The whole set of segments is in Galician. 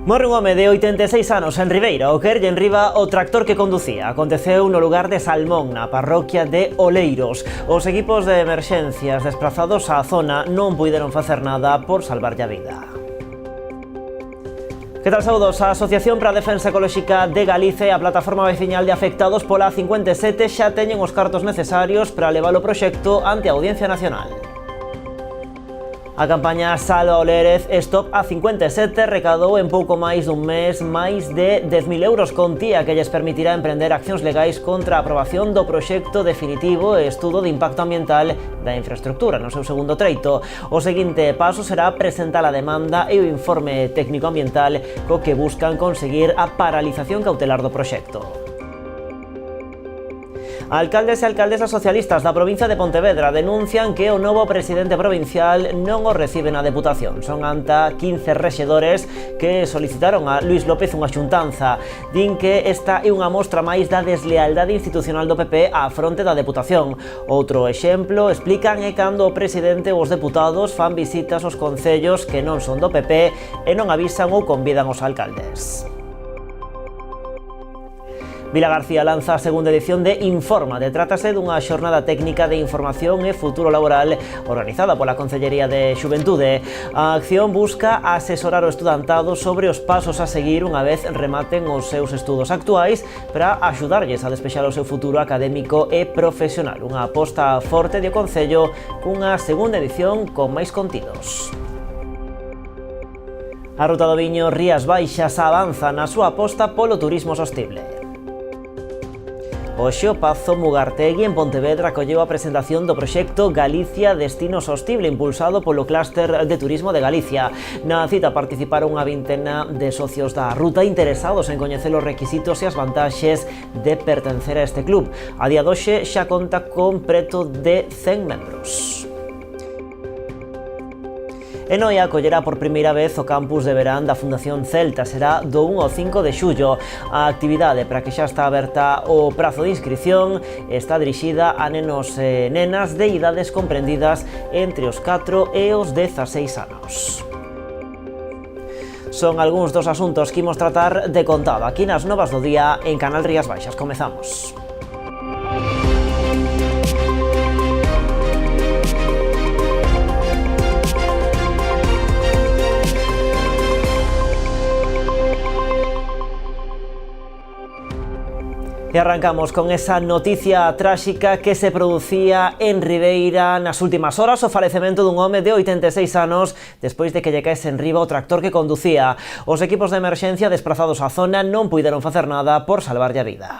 Morre un home de 86 anos en Ribeira ao caerlle enriba o tractor que conducía. Aconteceu no lugar de Salmón, na parroquia de Oleiros. Os equipos de emerxencias desplazados á zona non puideron facer nada por salvarlle a vida. Que tal, saúdos? A Asociación para a Defensa Ecolóxica de Galicia e a Plataforma Veciñal de Afectados pola 57 xa teñen os cartos necesarios para levar o proxecto ante a Audiencia Nacional. A campaña Salva o Lérez Stop a 57 recadou en pouco máis dun mes máis de 10.000 euros, contía que lles permitirá emprender accións legais contra a aprobación do proxecto definitivo e estudo de impacto ambiental da infraestructura no seu segundo treito. O seguinte paso será presentar a demanda e o informe técnico ambiental co que buscan conseguir a paralización cautelar do proxecto. Alcaldes e alcaldesas socialistas da provincia de Pontevedra denuncian que o novo presidente provincial non o recibe na Deputación. Son anta 15 rexedores que solicitaron a Luís López unha xuntanza. Din que esta é unha mostra máis da deslealdade institucional do PP á fronte da Deputación. Outro exemplo, explican, é cando o presidente e os deputados fan visitas aos concellos que non son do PP e non avisan ou convidan os alcaldes. Vila García lanza a segunda edición de Infórmate. Trátase dunha xornada técnica de información e futuro laboral organizada pola Concellería de Xuventude. A acción busca asesorar o estudantado sobre os pasos a seguir unha vez rematen os seus estudos actuais para axudarlles a despexar o seu futuro académico e profesional. Unha aposta forte do Concello cunha segunda edición con máis contidos. A Ruta do Viño Rías Baixas avanza na súa aposta polo turismo sostible. Hoxe o Pazo Mugartegui en Pontevedra acolleu a presentación do proxecto Galicia Destino Sostible, impulsado polo Clúster de Turismo de Galicia. Na cita participaron unha vintena de socios da ruta interesados en coñecer os requisitos e as vantaxes de pertencer a este club. A día de hoxe xa conta con preto de 100 membros. E Noia acollerá por primeira vez o campus de verán da Fundación Celta. Será do 1 ao 5 de xullo. A actividade, para que xa está aberta o prazo de inscripción, está dirixida a nenos e nenas de idades comprendidas entre os 4 e os 16 anos. Son algúns dos asuntos que imos tratar de contado aquí nas Novas do Día en Canal Rías Baixas. Comezamos. E arrancamos con esa noticia tráxica que se producía en Ribeira nas últimas horas, o falecemento dun home de 86 anos despois de que lle caese enriba o tractor que conducía. Os equipos de emerxencia desplazados á zona non puideron facer nada por salvarlle a vida.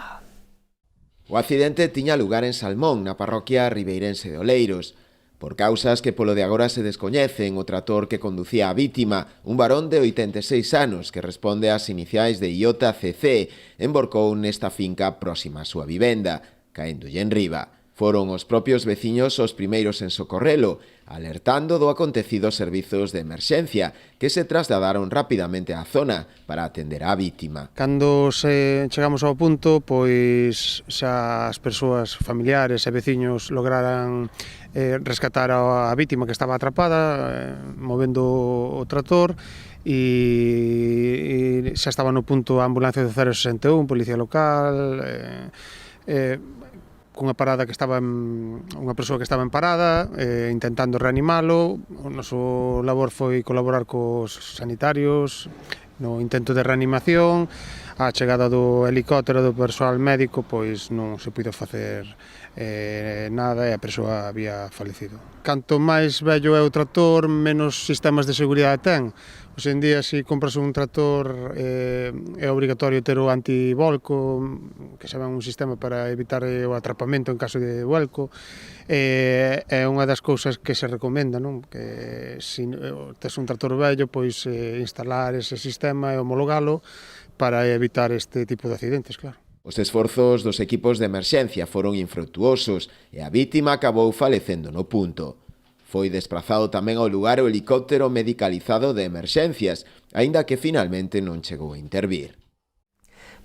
O accidente tiña lugar en Salmón, na parroquia ribeirense de Oleiros. Por causas que polo de agora se descoñecen, o tractor que conducía a vítima, un varón de 86 anos que responde ás iniciais de IOTA-CC, emborcou nesta finca próxima á súa vivenda, caéndolle enriba. Foron os propios veciños os primeiros en socorrelo, alertando do acontecido aos servizos de emerxencia, que se trasladaron rapidamente á zona para atender á vítima. Cando chegamos ao punto, pois xa as persoas familiares e veciños lograran rescatar a vítima que estaba atrapada, movendo o tractor, e xa estaba no punto a ambulancia do 061, policía local, cunha parada que estaba unha persoa que estaba en parada, intentando reanimalo. O noso labor foi colaborar cos sanitarios no intento de reanimación. A chegada do helicóptero do persoal médico, pois non se puido facer nada e a persoa había falecido. Canto máis vello é o tractor, menos sistemas de seguridade ten. Hoxe en día, se compras un tractor, é obrigatorio ter o antivolco, que xa ven un sistema para evitar o atrapamento en caso de vuelco. É unha das cousas que se recomenda, non? Que se tes un tractor vello, pois instalar ese sistema e homologalo para evitar este tipo de accidentes, claro. Os esforzos dos equipos de emerxencia foron infrutuosos e a vítima acabou falecendo no punto. Foi desplazado tamén ao lugar o helicóptero medicalizado de emerxencias, aínda que finalmente non chegou a intervir.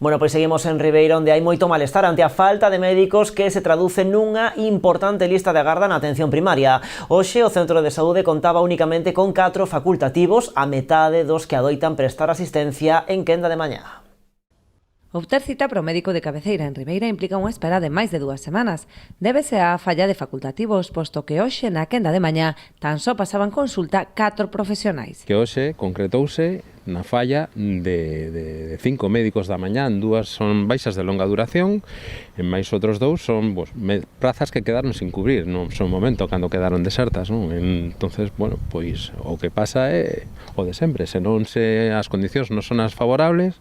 Bueno, pois seguimos en Ribeira, onde hai moito malestar ante a falta de médicos que se traduce nunha importante lista de agarda na atención primaria. Hoxe o Centro de Saúde contaba únicamente con 4 facultativos, a metade dos que adoitan prestar asistencia en quenda de mañá. Obter cita para o médico de cabeceira en Ribeira implica unha espera de máis de 2 semanas. Débese á falla de facultativos, posto que hoxe na quenda de mañá tan só pasaban consulta 4 profesionais. Que hoxe concretouse na falla de 5 médicos da mañá, 2 son baixas de longa duración, e máis outros 2 son prazas que quedaron sin cubrir, non son momento cando quedaron desertas, non? Entonces, bueno, pois o que pasa é o de sempre, se non as condicións non son as favorables,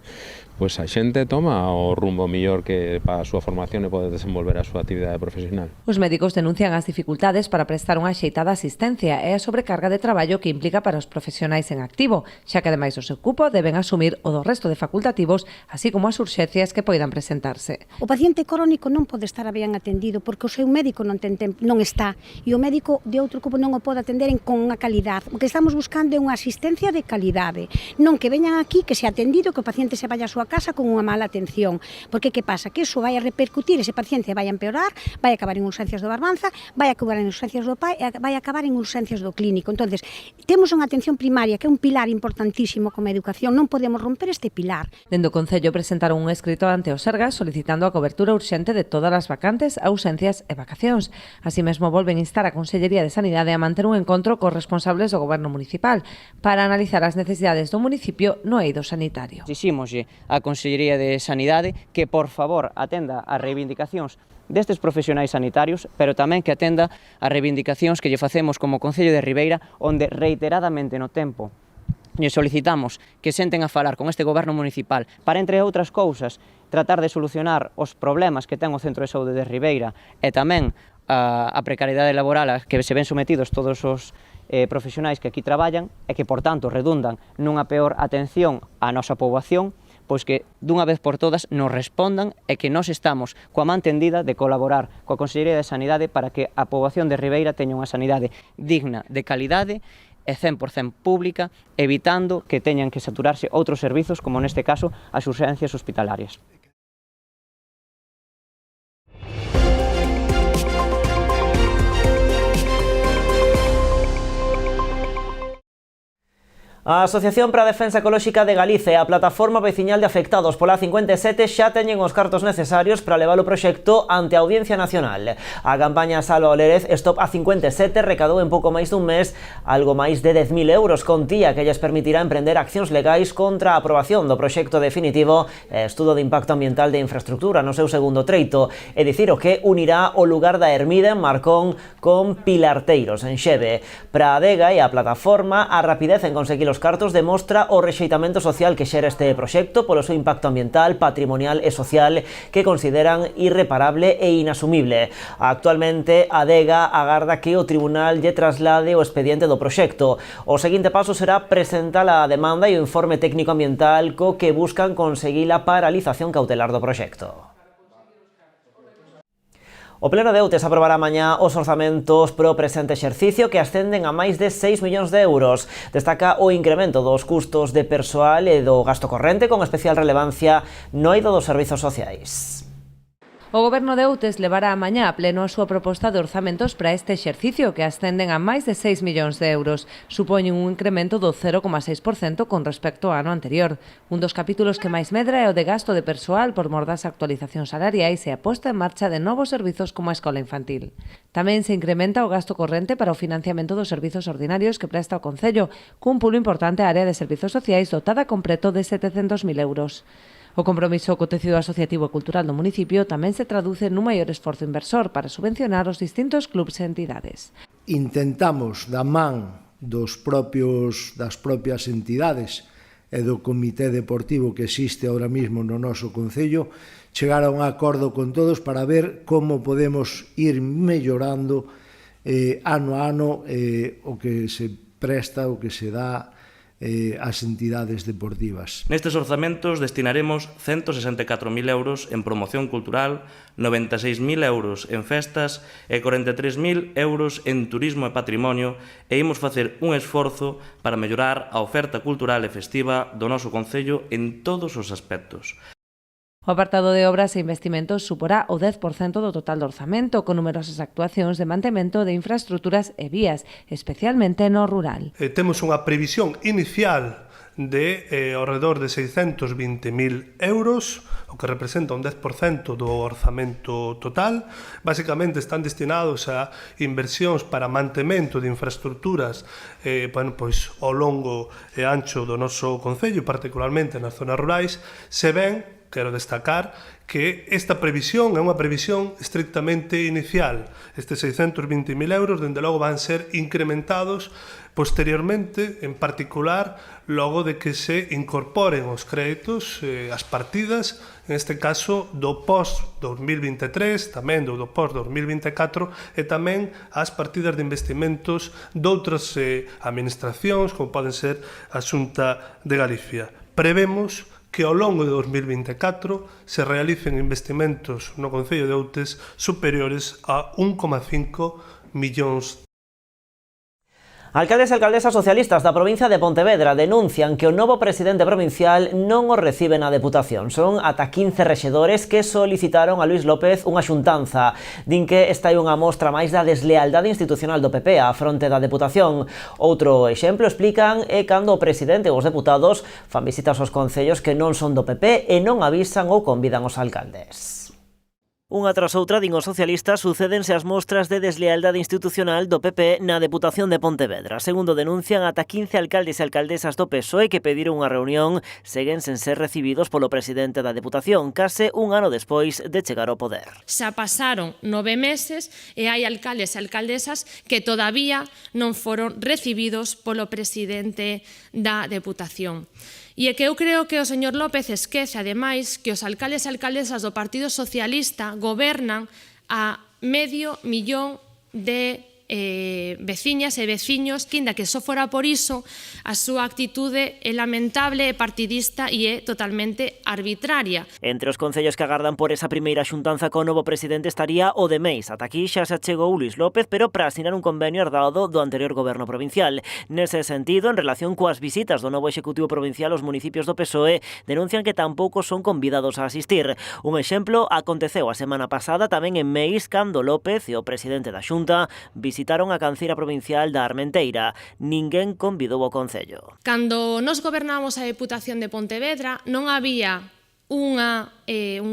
pois a xente toma o rumbo mellor que para a súa formación e pode desenvolver a súa actividade profesional. Os médicos denuncian as dificultades para prestar unha axeitada asistencia e a sobrecarga de traballo que implica para os profesionais en activo, xa que ademais do seu cupo deben asumir o do resto de facultativos, así como as urxencias que poidan presentarse. O paciente crónico non pode estar ben atendido porque o seu médico non está e o médico de outro cupo non o pode atender con unha calidad. O que estamos buscando é unha asistencia de calidade, non que veñan aquí, que se atendido, que o paciente se vaya a súa casa con unha mala atención, porque que pasa? Que iso vai a repercutir, ese paciente vai a empeorar, vai a acabar en urxencias do Barbanza, vai a acabar en urxencias do PAI, vai a acabar en urxencias do clínico. Entonces, temos unha atención primaria que é un pilar importantísimo como educación, non podemos romper este pilar. Dende o Concello presentaron un escrito ante o Sergas solicitando a cobertura urxente de todas as vacantes, ausencias e vacacións. Así mesmo volven instar a Consellería de Sanidade a manter un encontro cos responsables do Goberno Municipal para analizar as necesidades do municipio no eido sanitario. Exixímoslle a Consellería de Sanidade que, por favor, atenda as reivindicacións destes profesionais sanitarios, pero tamén que atenda as reivindicacións que lle facemos como Concello de Ribeira, onde reiteradamente no tempo lle solicitamos que senten a falar con este Goberno Municipal para, entre outras cousas, tratar de solucionar os problemas que ten o Centro de Saúde de Ribeira e tamén a precariedade laboral a que se ven sometidos todos os profesionais que aquí traballan e que, por tanto, redundan nunha peor atención á nosa poboación, pois que dunha vez por todas nos respondan e que nós estamos coa man tendida de colaborar coa Consellería de Sanidade para que a poboación de Ribeira teña unha sanidade digna, de calidade e 100% pública, evitando que teñan que saturarse outros servizos, como neste caso as urxencias hospitalarias. A Asociación para a Defensa Ecolóxica de Galicia e a Plataforma Veciñal de Afectados pola 57 xa teñen os cartos necesarios para levar o proxecto ante a Audiencia Nacional. A campaña Salva o Lérez Stop a 57 recadou en pouco máis dun mes algo máis de 10.000 euros, contía que lles permitirá emprender accións legais contra a aprobación do proxecto definitivo e estudo de impacto ambiental de infraestructura no seu segundo treito, é dicir, o que unirá o lugar da Ermida en Marcón con Pilarteiros en Xeve. Para a Adega e a Plataforma, a rapidez en conseguir os cartos demostra o rexeitamento social que xera este proxecto polo seu impacto ambiental, patrimonial e social que consideran irreparable e inasumible. Actualmente, a Adega agarda que o tribunal lle traslade o expediente do proxecto. O seguinte paso será presentar a demanda e o informe técnico ambiental co que buscan conseguir a paralización cautelar do proxecto. O Pleno de Outes aprobará mañá os orzamentos pro presente exercicio que ascenden a máis de 6 millóns de euros. Destaca o incremento dos custos de persoal e do gasto corrente con especial relevancia no eido dos servizos sociais. O Goberno de Outes levará mañá a pleno a súa proposta de orzamentos para este exercicio que ascenden a máis de 6 millóns de euros. Supoñen un incremento do 0,6% con respecto ao ano anterior. Un dos capítulos que máis medra é o de gasto de persoal por mor das actualizacións salariais e a posta en marcha de novos servizos como a escola infantil. Tamén se incrementa o gasto corrente para o financiamento dos servizos ordinarios que presta o Concello, cun pulo importante á área de servizos sociais dotada con preto de 700.000 euros. O compromiso co tecido asociativo e cultural do municipio tamén se traduce nun maior esforzo inversor para subvencionar os distintos clubs e entidades. Intentamos, da man das propias entidades e do comité deportivo que existe ahora mismo no noso Concello, chegar a un acordo con todos para ver como podemos ir mellorando ano a ano o que se presta, o que se dá as entidades deportivas. Nestes orzamentos destinaremos 164.000 euros en promoción cultural, 96.000 euros en festas e 43.000 euros en turismo e patrimonio e imos facer un esforzo para mellorar a oferta cultural e festiva do noso Concello en todos os aspectos. O apartado de obras e investimentos suporá o 10% do total do orzamento, con numerosas actuacións de mantemento de infraestructuras e vías, especialmente no rural. Temos unha previsión inicial de ao redor de 620.000 euros, o que representa un 10% do orzamento total. Básicamente están destinados a inversións para mantemento de infraestructuras pois, ao longo e ancho do noso concello, particularmente nas zonas rurais. Se ben, quero destacar que esta previsión é unha previsión estrictamente inicial. Estes 620.000 euros, dende logo, van ser incrementados posteriormente, en particular, logo de que se incorporen os créditos, as partidas, en este caso, do post-2023, tamén do post-2024, e tamén as partidas de investimentos doutras administracións, como poden ser a Xunta de Galicia. Prevemos que ao longo de 2024 se realicen investimentos no Concello de Outes superiores a 1,5 millóns. Alcaldes e alcaldesas socialistas da provincia de Pontevedra denuncian que o novo presidente provincial non o recibe na Deputación. Son ata 15 rexedores que solicitaron a Luís López unha xuntanza. Din que esta é unha mostra máis da deslealdade institucional do PP á fronte da Deputación. Outro exemplo, explican, é cando o presidente e os deputados fan visitas aos concellos que non son do PP e non avisan ou convidan os alcaldes. Unha tras outra, din os socialistas, sucédense as mostras de deslealdade institucional do PP na Deputación de Pontevedra. Segundo denuncian, ata 15 alcaldes e alcaldesas do PSOE que pediron unha reunión seguen sen ser recibidos polo presidente da Deputación, case un ano despois de chegar ao poder. Xa pasaron 9 meses e hai alcaldes e alcaldesas que todavía non foron recibidos polo presidente da Deputación. E é que eu creo que o señor López esquece, ademais, que os alcaldes e alcaldesas do Partido Socialista gobernan a medio millón de veciñas e veciños, que inda que só fora por iso, a súa actitude é lamentable, é partidista e é totalmente arbitraria. Entre os concellos que agardan por esa primeira xuntanza co novo presidente estaría o de Meis. Ata aquí xa se achegou Luís López, pero para asinar un convenio herdado do anterior goberno provincial. Nese sentido, en relación coas visitas do novo executivo provincial aos municipios do PSOE, denuncian que tampouco son convidados a asistir. Un exemplo aconteceu a semana pasada tamén en Meis, cando López e o presidente da Xunta visitaron a canceira provincial da Armenteira. Ninguén convidou o concello. Cando nos gobernamos a Deputación de Pontevedra, non había un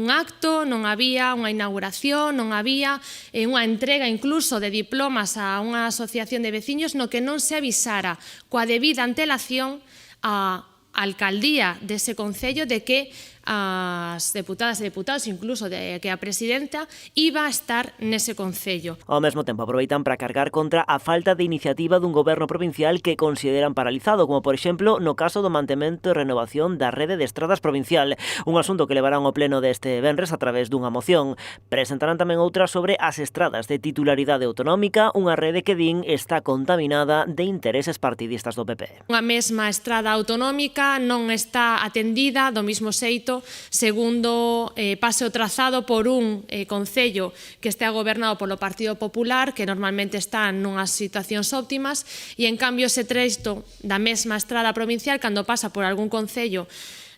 acto, non había unha inauguración, non había unha entrega incluso de diplomas a unha asociación de veciños no que non se avisara coa debida antelación a alcaldía dese concello de que as deputadas e deputados, incluso de que a presidenta, iba a estar nese concello. Ao mesmo tempo aproveitan para cargar contra a falta de iniciativa dun goberno provincial que consideran paralizado, como por exemplo no caso do mantemento e renovación da rede de estradas provincial, un asunto que levarán ao pleno deste venres a través dunha moción. Presentarán tamén outra sobre as estradas de titularidade autonómica, unha rede que din está contaminada de intereses partidistas do PP. Unha mesma estrada autonómica non está atendida do mismo xeito segundo pase o trazado por un concello que estea gobernado polo Partido Popular, que normalmente está nunhas situacións óptimas, e en cambio ese treito da mesma estrada provincial, cando pasa por algún concello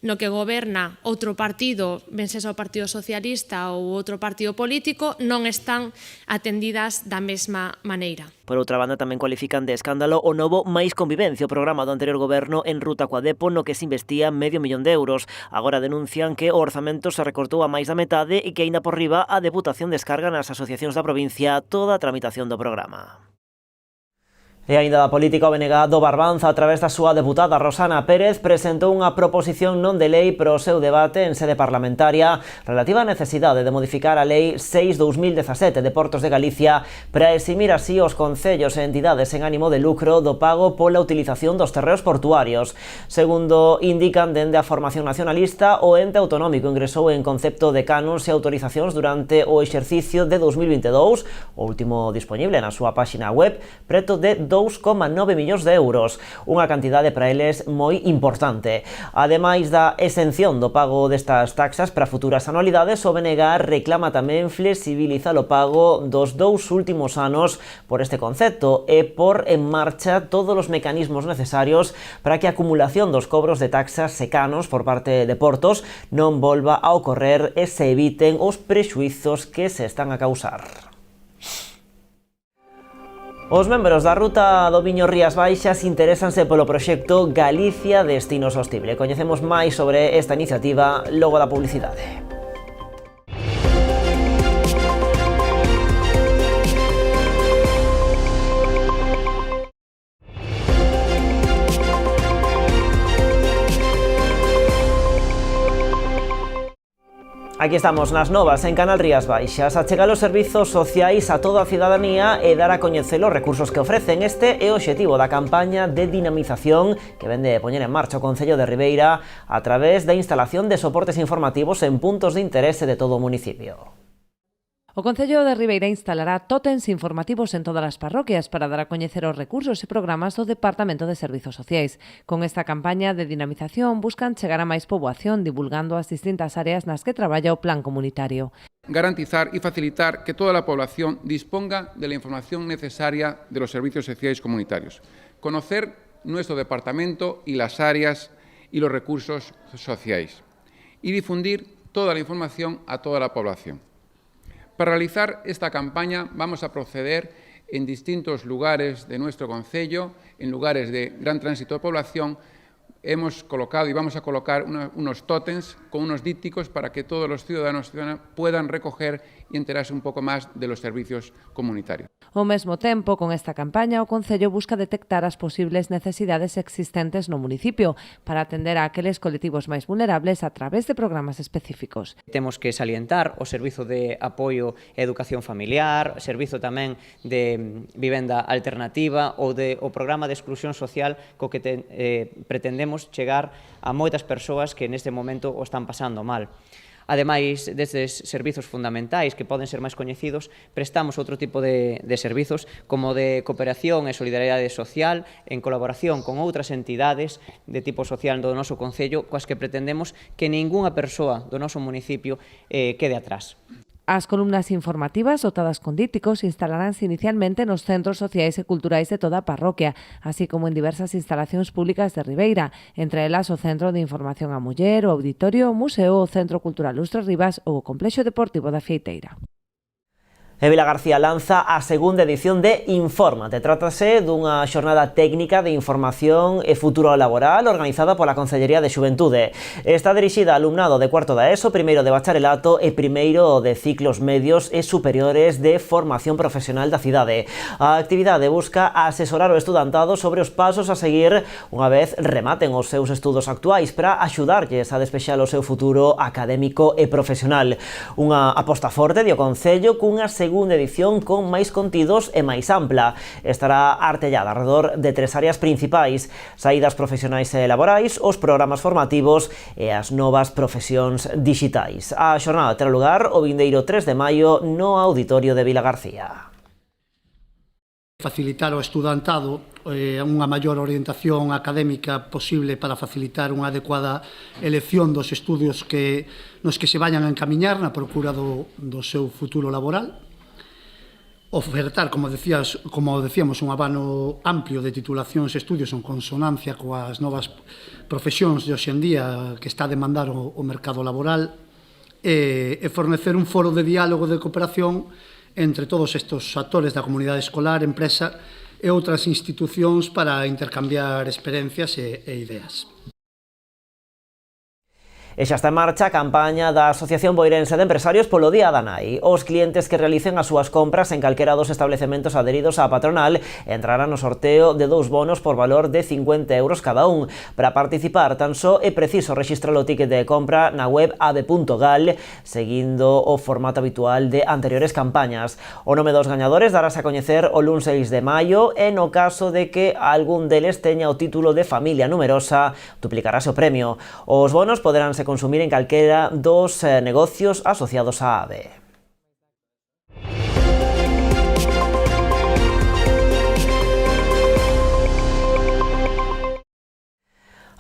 no que goberna outro partido, ben sexa o Partido Socialista ou outro partido político, non están atendidas da mesma maneira. Por outra banda, tamén cualifican de escándalo o novo Máis Convivencia, o programa do anterior goberno en ruta coa Depo, no que se investía $500.000. Agora denuncian que o orzamento se recortou a máis da metade e que aínda por riba a Deputación descarga nas asociacións da provincia toda a tramitación do programa. E aínda da política, o BNG do Barbanza, a través da súa deputada Rosana Pérez, presentou unha proposición non de lei para o seu debate en sede parlamentaria relativa á necesidade de modificar a Lei 6/2017 de Portos de Galicia para eximir así os concellos e entidades en ánimo de lucro do pago pola utilización dos terreos portuarios. Segundo indican dende a formación nacionalista, o ente autonómico ingresou en concepto de canons e autorizacións durante o exercicio de 2022, o último disponible na súa páxina web, preto de 2 2,9 millóns de euros, unha cantidade para eles moi importante. Ademais da exención do pago destas taxas para futuras anualidades, o BNG reclama tamén flexibilizar o pago dos 2 últimos anos por este concepto e por en marcha todos os mecanismos necesarios para que a acumulación dos cobros de taxas secanos por parte de portos non volva a ocorrer e se eviten os prexuizos que se están a causar. Os membros da ruta do Viño Rías Baixas interésanse polo proxecto Galicia Destino Sostible. Coñecemos máis sobre esta iniciativa logo da publicidade. Aquí estamos nas novas en Canal Rías Baixas, a chegar os servizos sociais a toda a cidadanía e dar a coñecer os recursos que ofrecen. Este é o obxectivo da campaña de dinamización que vende poñer en marcha o Concello de Ribeira a través da instalación de soportes informativos en puntos de interese de todo o municipio. O Concello de Ribeira instalará tótems informativos en todas as parroquias para dar a coñecer os recursos e programas do Departamento de Servizos Sociais. Con esta campaña de dinamización buscan chegar a máis poboación divulgando as distintas áreas nas que traballa o plan comunitario. Garantizar y facilitar que toda la población disponga de la información necesaria de los servicios sociales comunitarios. Conocer nuestro departamento y las áreas y los recursos sociales. Y difundir toda la información a toda la población. Para realizar esta campaña vamos a proceder en distintos lugares de nuestro concello, en lugares de gran tránsito de población. Hemos colocado y vamos a colocar unos tótems con unos dípticos para que todos los ciudadanos y ciudadanas puedan recoger y enterarse un poco más de los servicios comunitarios. Ao mesmo tempo, con esta campaña, o Concello busca detectar as posibles necesidades existentes no municipio para atender a aqueles colectivos máis vulnerables a través de programas específicos. Temos que salientar o servizo de apoio e educación familiar, servizo tamén de vivenda alternativa ou o programa de exclusión social co que pretendemos chegar a moitas persoas que neste momento o están pasando mal. Ademais destes servizos fundamentais que poden ser máis coñecidos, prestamos outro tipo de servizos como de cooperación e solidaridade social en colaboración con outras entidades de tipo social do noso concello coas que pretendemos que ningunha persoa do noso municipio quede atrás. As columnas informativas dotadas con dípticos instalaránse inicialmente nos centros sociais e culturais de toda a parroquia, así como en diversas instalacións públicas de Ribeira, entre elas o Centro de Información á Muller, o Auditorio, o Museo, o Centro Cultural Lustres Rivas ou o Complexo Deportivo da Fieiteira. Vila García lanza a segunda edición de Infórmate. Trátase dunha xornada técnica de información e futuro laboral organizada pola Concellería de Xuventude. Está dirixida a alumnado de cuarto da ESO, primeiro de bacharelato e primeiro de ciclos medios e superiores de formación profesional da cidade. A actividade busca asesorar o estudantado sobre os pasos a seguir unha vez rematen os seus estudos actuais para axudarlles a despexar o seu futuro académico e profesional. Unha aposta forte do Concello cunha segunda edición con máis contidos e máis ampla. Estará artellada alrededor de 3 áreas principais: saídas profesionais e laborais, os programas formativos e as novas profesións digitais. A xornada terá lugar o vindeiro 3 de maio no Auditorio de Vila García. Facilitar ao estudantado unha maior orientación académica posible para facilitar unha adecuada elección dos estudios nos que se vayan a encamiñar na procura do seu futuro laboral. Ofertar, como decíamos, un abano amplio de titulacións e estudios en consonancia coas novas profesións de hoxendía que está a demandar o mercado laboral e fornecer un foro de diálogo de cooperación entre todos estes actores da comunidade escolar, empresa e outras institucións para intercambiar experiencias e ideas. E xa está en marcha a campaña da Asociación Boirense de Empresarios polo Día da Nai. Os clientes que realicen as súas compras en calquera dos establecementos adheridos á patronal entrarán no sorteo de 2 bonos por valor de 50 euros cada un. Para participar tan só é preciso rexistrar o ticket de compra na web ave.gal seguindo o formato habitual de anteriores campañas. O nome dos gañadores darás a coñecer o luns 6 de maio e no caso de que algún deles teña o título de familia numerosa, duplicarase o premio. Os bonos poderánse consumir en calquera dos negocios asociados á AVE.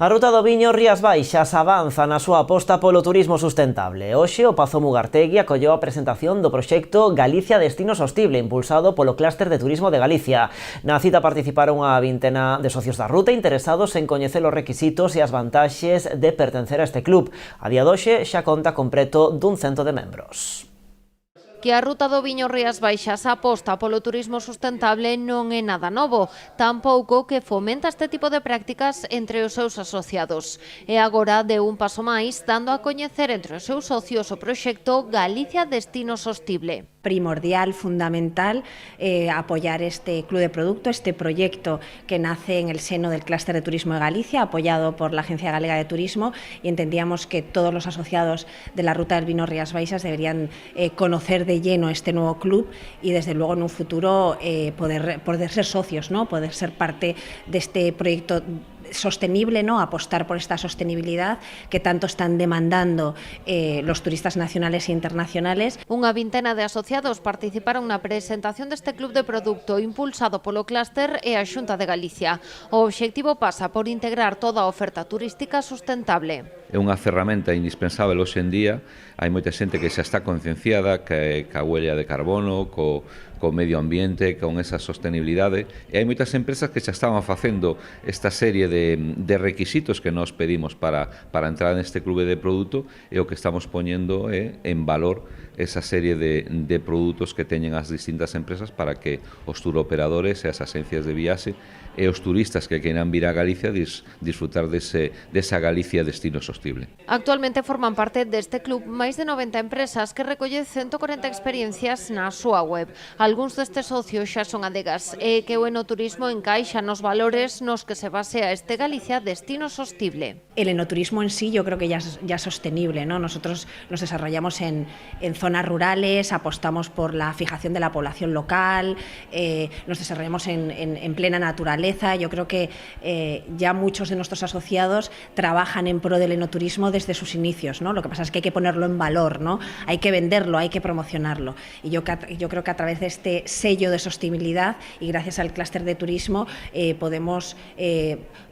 A Ruta do Viño Rías Baixas avanza na súa aposta polo turismo sustentable. Hoxe o Pazo Mugartegui acolleu a presentación do proxecto Galicia Destino Sostible, impulsado polo Clúster de Turismo de Galicia. Na cita participaron unha vintena de socios da ruta interesados en coñecer os requisitos e as vantaxes de pertencer a este club. A día de hoxe xa conta con preto dun 100 de membros. Que a Ruta do Viño Rías Baixas aposta polo turismo sustentable non é nada novo, tampouco que fomenta este tipo de prácticas entre os seus asociados. E agora deu un paso máis, dando a coñecer entre os seus socios o proxecto Galicia Destino Sostible. Primordial, fundamental, apoyar este club de producto, este proyecto que nace en el seno del Clúster de Turismo de Galicia, apoyado por la Agencia Galega de Turismo, y entendíamos que todos los asociados de la Ruta del Vino Rías Baixas deberían conocer de lleno este nuevo club y desde luego en un futuro poder ser socios, ¿no? Poder ser parte de este proyecto sostenible, ¿no? Apostar por esta sostenibilidad que tanto están demandando los turistas nacionales e internacionales. Unha vintena de asociados participaron na presentación deste club de producto impulsado polo Clúster e a Xunta de Galicia. O obxectivo pasa por integrar toda a oferta turística sustentable. É unha ferramenta indispensable hoxe en día. Hai moita xente que xa está concienciada ca huella de carbono, co medio ambiente, con esa sostenibilidade, e hai moitas empresas que xa estaban facendo esta serie de requisitos que nos pedimos para entrar neste clube de produto, e o que estamos poñendo é en valor esa serie de produtos que teñen as distintas empresas para que os turoperadores e as agencias de viaxe e os turistas que queiran vir a Galicia disfrutar desa Galicia Destino Sostible. Actualmente forman parte deste club máis de 90 empresas que recolle 140 experiencias na súa web. Algúns destes socios xa son adegas e que o enoturismo encaixa nos valores nos que se basea este Galicia Destino Sostible. El enoturismo en sí yo creo que ya es sostenible, ¿no? Nosotros nos desarrollamos en zonas rurales, apostamos por la fijación de la población local, nos desarrollamos en plena naturaleza. Yo creo que ya muchos de nuestros asociados trabajan en pro del enoturismo desde sus inicios, ¿no? Lo que pasa es que hay que ponerlo en valor, ¿no? Hay que venderlo, hay que promocionarlo. Y yo creo que a través de este sello de sostenibilidad y gracias al clúster de turismo podemos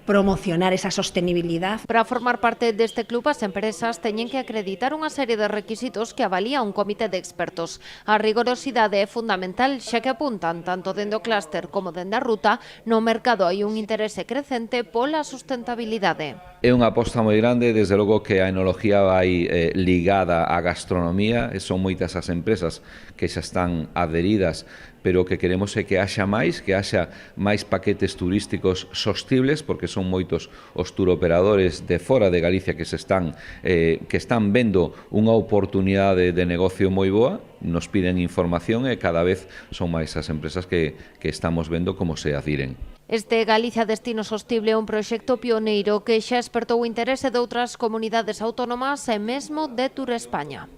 promocionar esa sostenibilidad. Para formar parte deste club, as empresas teñen que acreditar unha serie de requisitos que avalía un comité de expertos. A rigorosidade é fundamental, xa que apuntan tanto dende o clúster como dende a ruta, no mercado hai un interese crecente pola sustentabilidade. É unha aposta moi grande, desde logo que a enología vai ligada á gastronomía, e son moitas as empresas que xa están adheridas, pero o que queremos é que haxa máis paquetes turísticos sostibles, porque son moitos os turoperadores de fora de Galicia que están vendo unha oportunidade de negocio moi boa, nos piden información e cada vez son máis as empresas que estamos vendo como se adhiren. Este Galicia Destino Sostible é un proxecto pioneiro que xa espertou o interese de outras comunidades autónomas e mesmo de Turespaña.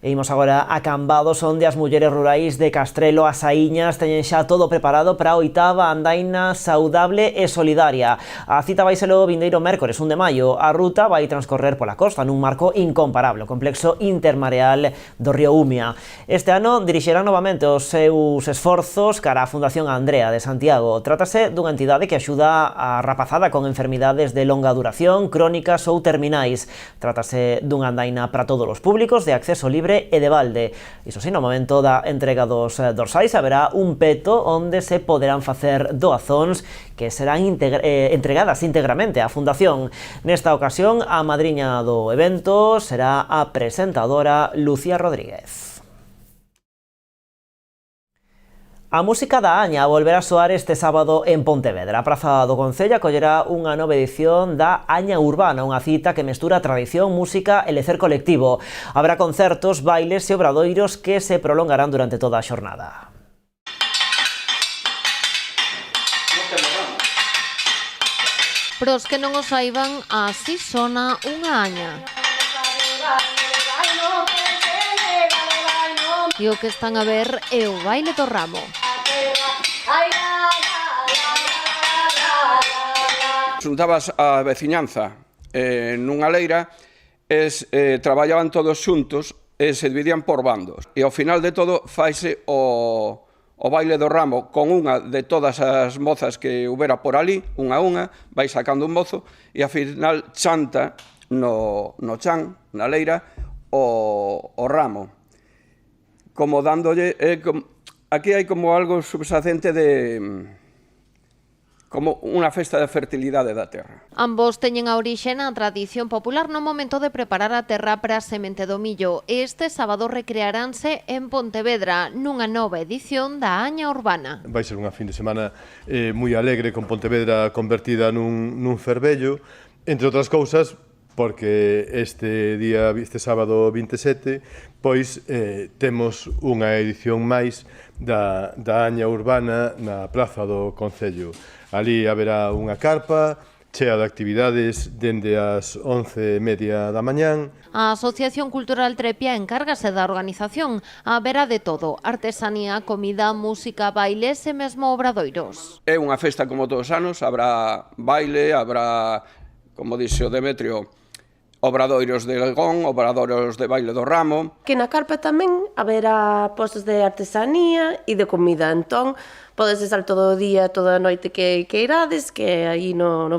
E imos agora a Cambados, onde as mulleres rurais de Castrelo, as Saíñas, teñen xa todo preparado para a 8ª andaina saudable e solidaria. A cita vai ser o vindeiro mércores 1 de maio. A ruta vai transcorrer pola costa nun marco incomparable, o complexo intermareal do río Umia. Este ano dirixirán novamente os seus esforzos cara á Fundación Andrea de Santiago. Trátase dunha entidade que axuda a rapazada con enfermidades de longa duración, crónicas ou terminais. Trátase dunha andaina para todos os públicos, de acceso libre e de balde. Iso sí, no momento da entrega dos dorsais haberá un peto onde se poderán facer doazóns que serán entregadas íntegramente á Fundación. Nesta ocasión, a madriña do evento será a presentadora Lucía Rodríguez. A música da Aña volverá a soar este sábado en Pontevedra. A Praza do Concello acollerá unha nova edición da Aña Urbana, unha cita que mestura tradición, música e lecer colectivo. Habrá concertos, bailes e obradoiros que se prolongarán durante toda a xornada. Para os que non o saiban, así sona unha aña. E o que están a ver é o baile do ramo. Xuntabas a veciñanza nunha leira, traballaban todos xuntos e se dividían por bandos. E ao final de todo faise o o baile do ramo con unha de todas as mozas que houbera por ali, unha a unha, vai sacando un mozo e ao final chanta no chan, na leira, o ramo. Como dándolle... Aquí hai como algo subsacente de... como unha festa de fertilidade da terra. Ambos teñen a orixe na tradición popular no momento de preparar a terra para a semente do millo. Este sábado recrearánse en Pontevedra nunha nova edición da Aña Urbana. Vai ser unha fin de semana moi alegre, con Pontevedra convertida nun fervello, entre outras cousas, porque este sábado 27, pois temos unha edición máis da Aña Urbana na Praza do Concello. Ali haberá unha carpa chea de actividades dende as 11:30 da mañán. A Asociación Cultural Trepia encárgase da organización. Haberá de todo: artesanía, comida, música, bailes e mesmo obradoiros. É unha festa como todos os anos, habrá baile, habrá, como dixe o Demetrio, obradoiros de Legón, obradoiros de baile do ramo. Que na carpa tamén haberá postos de artesanía e de comida, entón podes estar todo o día, toda a noite que irades, que aí non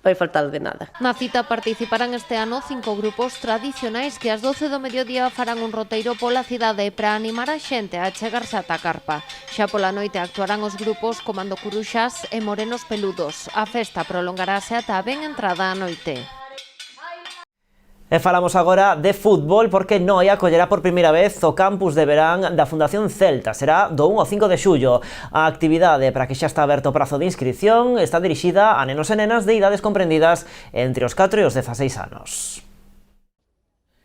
vai faltar de nada. Na cita participarán este ano 5 grupos tradicionais que ás 12 do mediodía farán un roteiro pola cidade para animar a xente a chegarse ata a carpa. Xa pola noite actuarán os grupos Comando Curuxas e Morenos Peludos. A festa prolongarase ata ben entrada a noite. E falamos agora de fútbol porque Noia acollerá por primeira vez o campus de verán da Fundación Celta. Será do 1 ao 5 de xullo. A actividade para que xa está aberto o prazo de inscripción está dirixida a nenos e nenas de idades comprendidas entre os 4 e os 16 anos.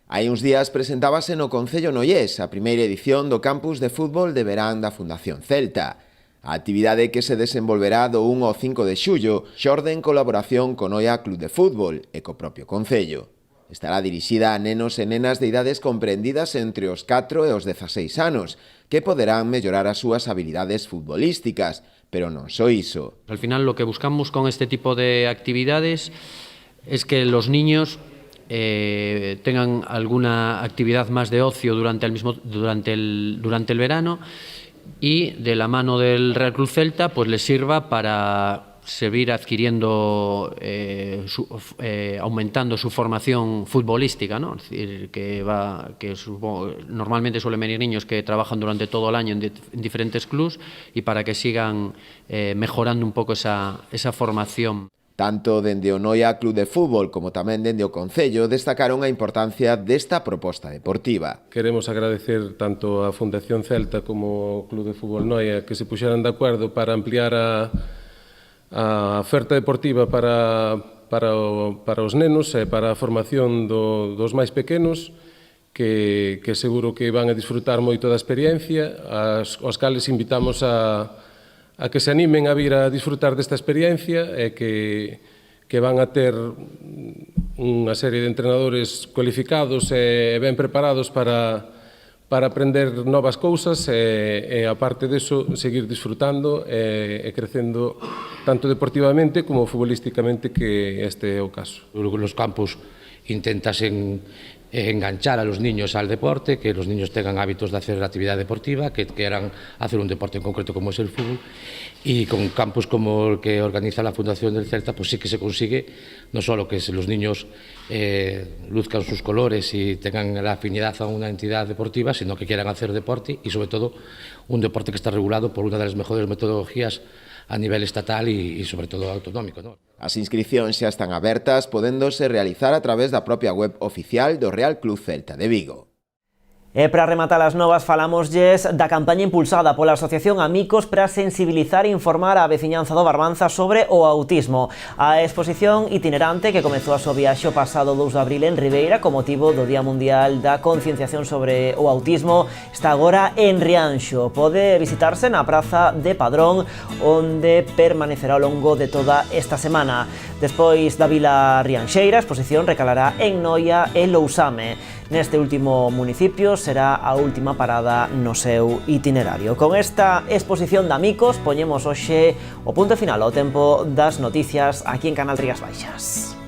Hai uns días presentábase no Concello Noiés a primeira edición do campus de fútbol de verán da Fundación Celta. A actividade que se desenvolverá do 1 ao 5 de xullo xorde en colaboración co Noia Club de Fútbol e co propio Concello. Estará dirixida a nenos e nenas de idades comprendidas entre os 4 e os 16 anos, que poderán mellorar as súas habilidades futbolísticas, pero non só iso. Al final lo que buscamos con este tipo de actividades es que los niños tengan alguna actividad más de ocio durante el verano y de la mano del Real Club Celta pues les sirva para seguir adquiriendo, aumentando su formación futbolística, ¿no? Es decir, normalmente suelen venir niños que trabajan durante todo el año en diferentes clubs y para que sigan mejorando un poco esa formación. Tanto dende o Noia Club de Fútbol como tamén dende o Concello destacaron a importancia desta proposta deportiva. Queremos agradecer tanto a Fundación Celta como o Club de Fútbol Noia que se puxeran de acordo para ampliar a oferta deportiva para os nenos e para a formación dos máis pequenos que seguro que van a disfrutar moito da experiencia, aos cales invitamos a que se animen a vir a disfrutar desta experiencia e que van a ter unha serie de entrenadores cualificados e ben preparados para aprender novas cousas e, aparte deso, seguir disfrutando e crecendo tanto deportivamente como futbolísticamente, que este é o caso. Los campus intentasen enganchar a los niños al deporte, que los niños tengan hábitos de hacer actividad deportiva, que quieran hacer un deporte en concreto como es el fútbol, y con campus como el que organiza la Fundación del Celta, pues sí que se consigue no solo que los niños luzcan sus colores y tengan la afinidad a una entidad deportiva, sino que quieran hacer deporte y sobre todo un deporte que está regulado por una de las mejores metodologías a nivel estatal y sobre todo autonómico, ¿no? As inscripcións xa están abertas, podéndose realizar a través da propia web oficial do Real Club Celta de Vigo. E para rematar as novas falámoslles da campaña impulsada pola Asociación Amicos para sensibilizar e informar a veciñanza do Barbanza sobre o autismo. A exposición itinerante que comezou a súa viaxe o pasado 2 de abril en Ribeira con motivo do Día Mundial da Concienciación sobre o Autismo está agora en Rianxo. Pode visitarse na Praza de Padrón, onde permanecerá ao longo de toda esta semana. Despois da Vila Rianxeira, a exposición recalará en Noia e Lousame. Neste último municipio será a última parada no seu itinerario. Con esta exposición de Amicos poñemos hoxe o punto final ao tempo das noticias aquí en Canal Rías Baixas.